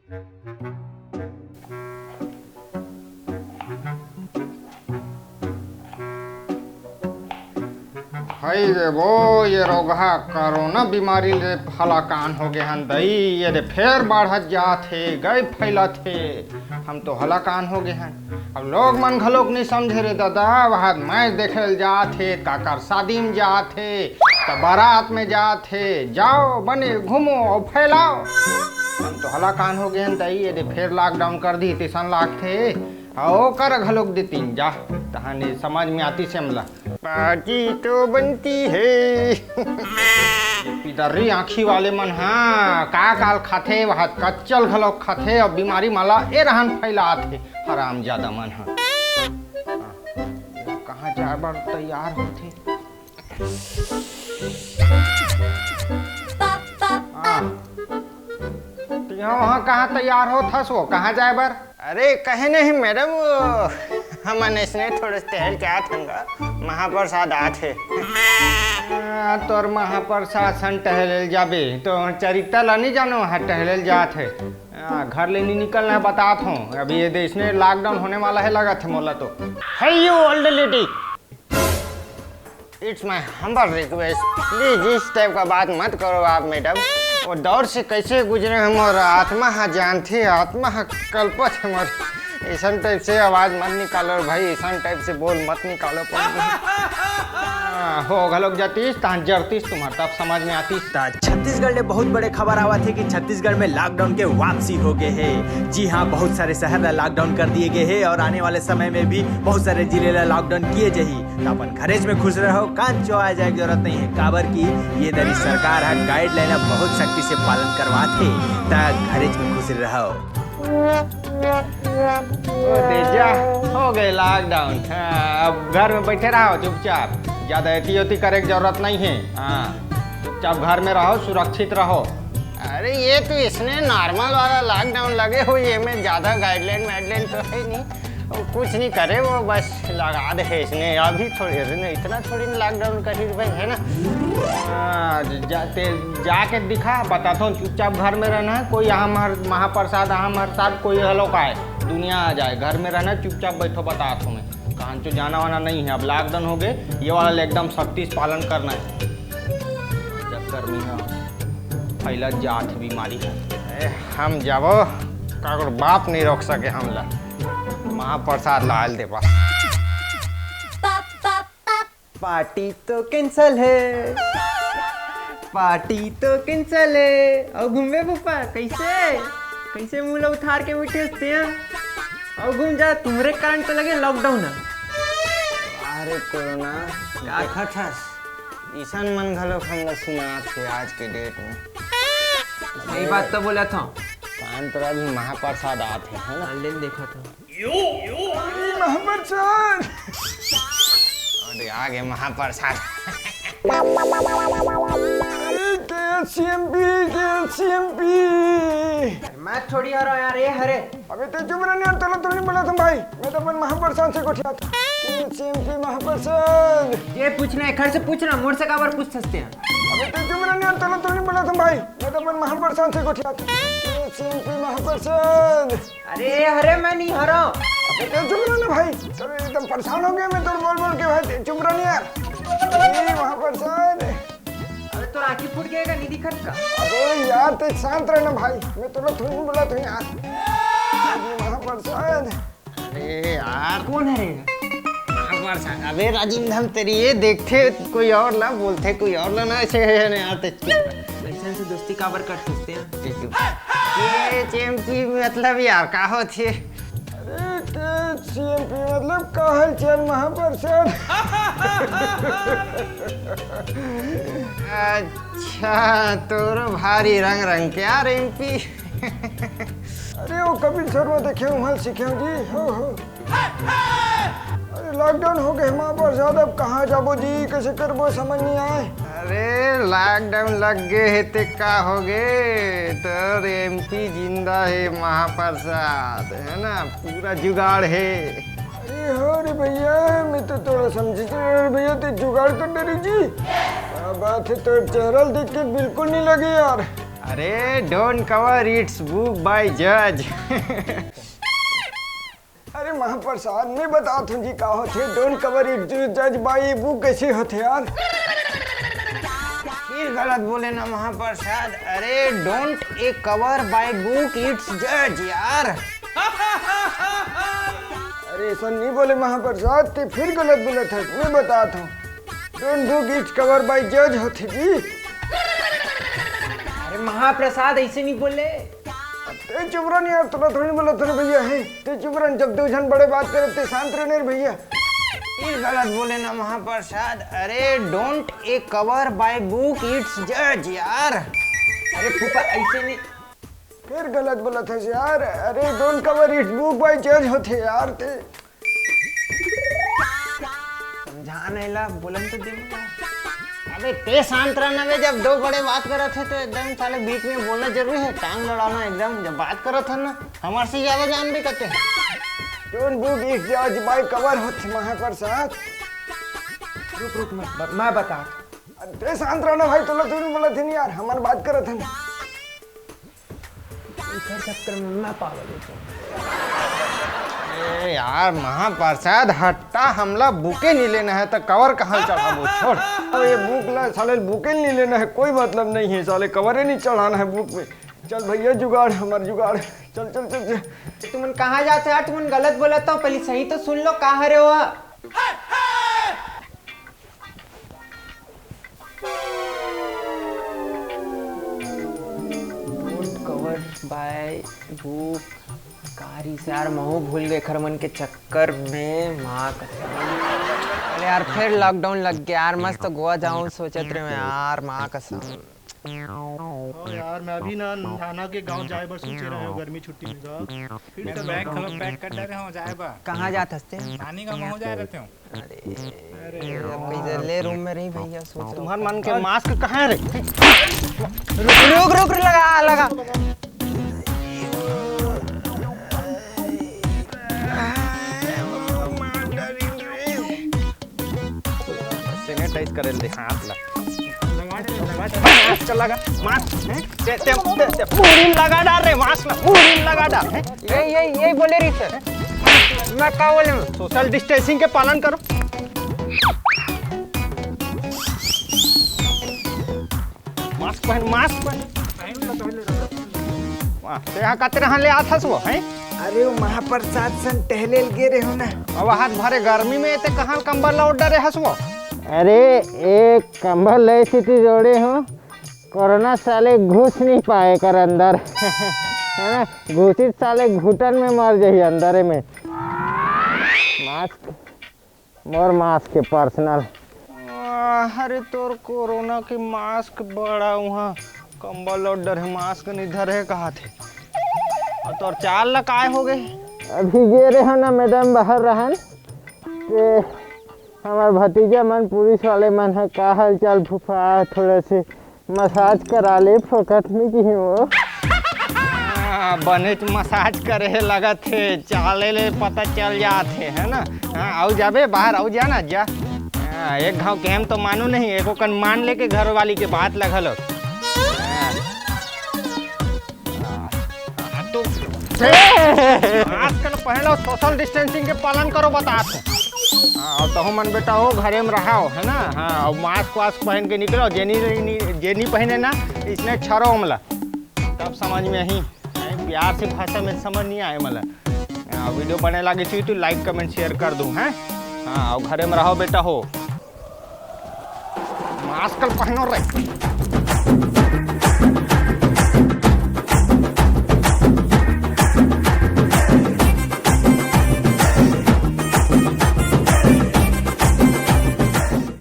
हाय रे वो ये रोगा कोरोना बीमारी ले हलाकान हो गए हन दई ये रे फिर बढ़त जात है गए फैलत है हम तो हलाकान हो गए हैं। अब लोग मन घलोक नहीं समझे रे दादा वहाँ मैच देखे जात है काकर शादी में जात है तो बारात में जात है जाओ बने घूमो और फैलाओ। हम तो हलाकान हो गए हैं दई ये रे फिर लॉकडाउन कर दी टीसन लाख थे आओ कर घलोक देती जा तहाने समझ में आती से हमला पार्टी तो बनती है। पिदर्री आँखी वाले मन हाँ का काल खाथे वहाँ कच्चल घलोक खाथे और बीमारी माला ए रहन फैलाथे हराम ज्यादा मन हाँ कहाँ जाए बार तैयार होते वहाँ कहाँ तैयार हो था सो कहाँ जाए बार? अरे कहे नहीं मैडम हम इसने थोड़े टहल के आत हंगा महाप्रसाद आते तोर महाप्रसाद सन टहल जाबे तो चरित्र ला नहीं जानो वहाँ टहल जात है घर ले नहीं निकलना है बतात हूँ अभी ये देश में लॉकडाउन होने वाला है लगा थे मोला तो है you old lady it's my humble request please इस टाइप का बात मत करो आप मैडम वो दौर से कैसे गुजरे हम और आत्मा हाँ जानती आत्मा हाँ कल्पत है मोर ऐसा टाइप से आवाज मत निकालो भाई ऐसा टाइप से बोल मत निकालो हो घलोक जातीस तहाँ जरतीस तुम्हार तब समझ में आतीस। छत्तीसगढ़ में बहुत बड़े खबर आवा थे कि छत्तीसगढ़ में लॉकडाउन के वापसी हो गए हैं। जी हाँ बहुत सारे शहर लॉकडाउन कर दिए गए हैं और आने वाले समय में भी बहुत सारे जिले लॉकडाउन किए जाही तो अपन घरेज में खुश रहो कान चौआ जाए की जरूरत नहीं है काबर की ये दरी सरकार है गाइडलाइन बहुत सख्ती से पालन करवाते ता घरेज में खुश रहो। हो गए लॉकडाउन अब घर में बैठे रहो चुपचाप ज्यादा एती करे की जरूरत नहीं है हाँ चुपचाप घर में रहो सुरक्षित रहो। अरे ये तो इसने नॉर्मल वाला लॉकडाउन लगे हुए है में ज्यादा गाइडलाइन तो है नहीं कुछ नहीं करे वो बस लगा दे है इसने अभी थोड़ी इतना थोड़ी लॉकडाउन कर ही भाई है ना जाके दिखा बताता हूँ चुपचाप घर में रहना है कोई यहाँ महाप्रसाद महाप्रसाद कोई हलोक आए दुनिया आ जाए घर में रहना चुपचाप बैठो बताता हूँ मैं कहाँ तो जाना वाना नहीं है अब लॉकडाउन हो गए ये वाला एकदम सख्ती से पालन करना है जब गर्मी है फैला जात बीमारी हम जाबो काकर बाप नहीं रोक सके हमला महाप्रसाद लाल दे पास पार्टी तो कैंसल है पार्टी तो कैंसल है और घूमे बुपा कैसे मुँह लोग उठार के बैठे हंसते हैं और घूम जा तुम्हारे कारण तो लगे लॉकडाउन है। अरे कोरोना देखा था ईशान मन घलो हम सुना थे आज के डेट में सही बात तो बोला था कान तो अभी महाप्रसाद आते है ना ऑनलाइन देखा था महाप्रसाद अरे आगे महाप्रसाद मैं थोड़ी आ रहा यार ये हरे अबे तो चुप रहने और तलो तो नहीं बोला तुम भाई मैं तो अपन महाप्रसाद से कोठिया था सीएमपी महाप्रसाद ये पूछना है घर से पूछना मोड़ से काबर पूछ सकते हैं। अबे तो चुप रहने और तलो तो नहीं बोला तुम भाई मैं तो अपन महाप्रसाद से कोठिया था सीएमपी महाप्रसाद अरे हरे मैं नहीं हरा अबे तो चुप रहना भाई तो एकदम परेशान हो गया मैं तो बोल के भाई चुप रहने यार महाप्रसाद अरे तो राखी फूट गएगा नहीं दिखत का अबे यार तो शांत रहना भाई मैं तो थोड़ी बोला तो यार महाप्रसाद अरे यार कौन है महाप्रसाद अबे राजीव हम तेरी ये देखते कोई और ना बोलते कोई और ना ऐसे नहीं आते ऐसे से दोस्ती काबर कर सकते हैं ये चीएमपी मतलब यार का होती है अरे चीएमपी मतलब कहल चल महाप्रसाद अच्छा तोर भारी रंग क्या एमपी अरे वो कपिल शर्मा देखे वहाँ सीखे जी हो अरे लॉकडाउन हो गए महाप्रसाद अब कहाँ जाबो जी कैसे करबो समझ नहीं आए। अरे लॉकडाउन लग गए है ते का हो गए तो एमपी जिंदा है महाप्रसाद है ना पूरा जुगाड़ है। अरे हो रे भैया मैं तो थोड़ा समझी भैया तो जुगाड़ कर दे रही जी क्या बात है तो चेहरा देख के बिल्कुल नहीं लगे यार। अरे don't cover it's book by जज। अरे महाप्रसाद मैं बताता हूँ जी का होते डोंट कवर इट जज बाई बुक कैसे होते यार। फिर गलत बोले ना महाप्रसाद। अरे don't A cover by book it's जज यार। अरे ऐसा नहीं बोले महाप्रसाद ते फिर गलत बोला था। मैं बताता हूँ don't book its cover by जज होते जी। अरे महाप्रसाद ऐसे नहीं बोले। ते चुप रहो यार, थोड़ा थोड़ी बोला था भैया है। ते चुप रहो, जब दो जन बड़े बात करे ते शांत रहने भैया। फिर गलत बोले ना महाप्रसाद। अरे don't A cover by book it's जज यार। अरे फूफा ऐसे नहीं। फिर गलत बोला था यार। अरे don't cover it's book by जज होते यार ते। समझाने ला बोलन तो दे। अबे ते शांत रहना बे, जब दो बड़े बात करत थे तो एकदम साले बीच में बोलना जरूरी है। टांग लड़ाना एकदम, जब बात करत है ना हमारे से ज्यादा जान भी करते हैं। डोंट बुक इट्स जज बाय कवर होते महाप्रसाद। रुक मैं बता। ते शांत रहना भाई, थोड़ा थोड़ी बोला थे यार, हमारी बात करत है। इधर चक्कर में मैं पागल हो गया। ए यार महाप्रसाद हट्टा, हमला बुके नहीं लेना है तो कवर कहाँ चढ़ाबो, छोड़। अब ये बुक ला साले बुके नहीं लेना है, कोई मतलब नहीं है साले, कवरे नहीं चढ़ाना है बुक में। चल भैया जुगाड़, हमार जुगाड़। चल चल चल चल। तुमन कहाँ जाते यार? तुमन गलत बोला था, पहले सही तो सुन लो कहाँ रहे हो। कवर बाय बुक कारी से यार महू भूल गए खरमन के चक्कर में। माँ कसम। अरे यार फिर लॉकडाउन लग गया यार, मस्त गोवा जाऊं सोचत रहे यार। माँ कसम। यार मैं भी ना नाना के गांव जाए बस सोचे रहे हो गर्मी छुट्टी में जा। फिर से बैग खलब पैक कर रहे हो जाए बा। कहाँ जाते हंसते? नानी का गांव जाए रहते हो। अरे अब कैसे ले रूम में रही भैया, सोच रहा हूँ। तुम्हारे मन के मास्क कहाँ है रे? रुक लगा। सैनिटाइज करे दे हाथ ला। मास्क लगा, मास्क ते पूरी लगा डाल रे, मास्क पूरी लगा डाल। यही बोले रही सर। मैं क्या बोले? सोशल डिस्टेंसिंग के पालन करो। मास्क पहन। तो यहाँ कतरे यहाँ ले आता वो है। अरे वो महाप्रसाद सन टहले गे रहे हो ना। अब हाथ भरे गर्मी में ते कहाँ कंबल लौट डरे हंसवो। अरे एक कंबल ऐसी थी जोड़े हो, कोरोना साले घुस नहीं पाए कर अंदर। है ना, घुसित साले घुटन में मर जाइए अंदर में। मास्क मोर मास्क के पर्सनल। अरे तोर कोरोना के मास्क बड़ा वहाँ कंबल और डर है, मास्क नहीं धरे कहा थे। और तोर चाल लकाए हो गए। अभी गे रहे हो ना मैडम बाहर रहन ते हमार भतीजा मन पुलिस वाले मन है का हाल चाल फूफा, थोड़ा से मसाज करा ले फोकट में की वो। बने मसाज करे लगा थे, चाले ले पता चल जाते है ना। हाँ आओ जाबे बाहर, आओ जा ना जा। एक घाव के हम तो मानू नहीं, एको कन मान लेके घर वाली के बात लगल। आजकल पहले सोशल डिस्टेंसिंग के पालन करो बताते। और तो मन बेटा हो घरे में रहो है ना। हाँ और मास्क वास्क पहन के निकलो, जेनी पहने ना इसने छरो हमला, तब समझ में ही प्यार से भाषा में समझ नहीं आए मला। वीडियो बने लगे चाहिए तो लाइक कमेंट शेयर कर दूँ हैं। हाँ और घरे में रहो बेटा हो, मास्क पहनो रहे।